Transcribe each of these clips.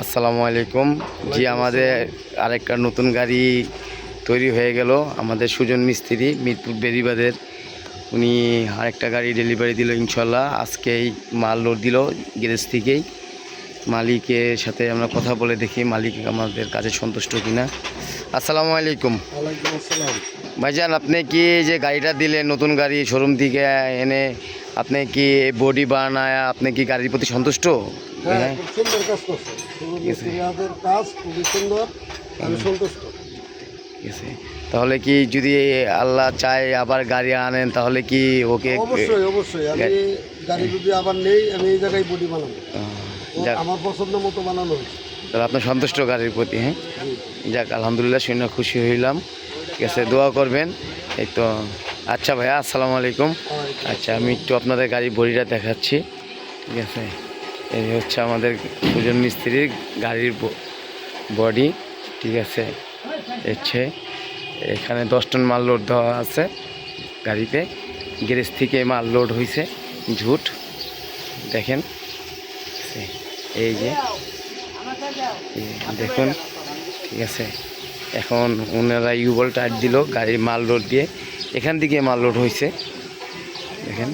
আসসালামু আলাইকুম। জি, আমাদের আরেকটা নতুন গাড়ি তৈরি হয়ে গেল। আমাদের সুজন মিস্ত্রি মিরপুর বেরিবাদের উনি আরেকটা গাড়ি ডেলিভারি দিল ইনশাল্লাহ। আজকেই মাল লোড দিল গ্যারেজ থেকেই। মালিকের সাথে আমরা কথা বলে দেখি মালিক আমাদের কাজে সন্তুষ্ট কিনা। আসসালামু আলাইকুম। ওয়ালাইকুম আসসালাম। ভাইজান, আপনি কি যে গাড়িটা দিলেন নতুন গাড়ি শোরুম থেকে এনে, আপনি কি বডি বানায় আপনি কি গাড়ির প্রতি সন্তুষ্ট? হ্যাঁ, খুব সুন্দর কাজ করছে। মিস্ত্রিদের কাজ খুবই সুন্দর, আমি সন্তুষ্ট। ঠিক আছে, তাহলে কি যদি আল্লাহ চায় আবার গাড়ি আনেন তাহলে কি ওকে? অবশ্যই অবশ্যই, আমি গাড়ি যদি আবার নেই আমি এই জায়গায় বডি বানাবো। যাক, আমার পছন্দ মতো বানানো হয়েছে। তাহলে আপনার সন্তুষ্ট গাড়ির প্রতি? হ্যাঁ, জি। যাক, আলহামদুলিল্লাহ, শুনে খুশি হইলাম। ঠিক আছে, দোয়া করবেন এই তো। আচ্ছা ভাইয়া, আসসালামু আলাইকুম। আচ্ছা, আমি একটু আপনাদের গাড়ির বডিটা দেখাচ্ছি। ঠিক আছে, এই হচ্ছে আমাদের দুজন মিস্ত্রির গাড়ির বডি। ঠিক আছে, হচ্ছে এখানে 10 টন মাল লোড দেওয়া আছে গাড়িতে। গ্যারেজ থেকে মাল লোড হয়েছে ঝুট, দেখেন। এই যে দেখুন, ঠিক আছে। এখন ওনারা ইউবল টায়ার দিল গাড়ির মাল লোড দিয়ে, এখান থেকে মাল লোড হয়েছে দেখেন।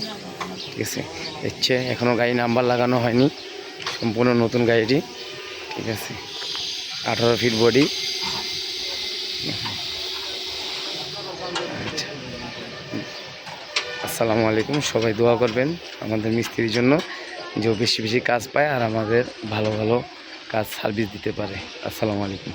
ঠিক আছে, হচ্ছে এখনও গাড়ি নাম্বার লাগানো হয়নি, সম্পূর্ণ নতুন গাড়িটি। ঠিক আছে, 18 ফিট বডি। আচ্ছা, আসসালামু আলাইকুম। সবাই দোয়া করবেন আমাদের মিস্ত্রির জন্য, যে বেশি বেশি কাজ পায় আর আমাদের ভালো ভালো কাজ সার্ভিস দিতে পারে। আসসালামু আলাইকুম।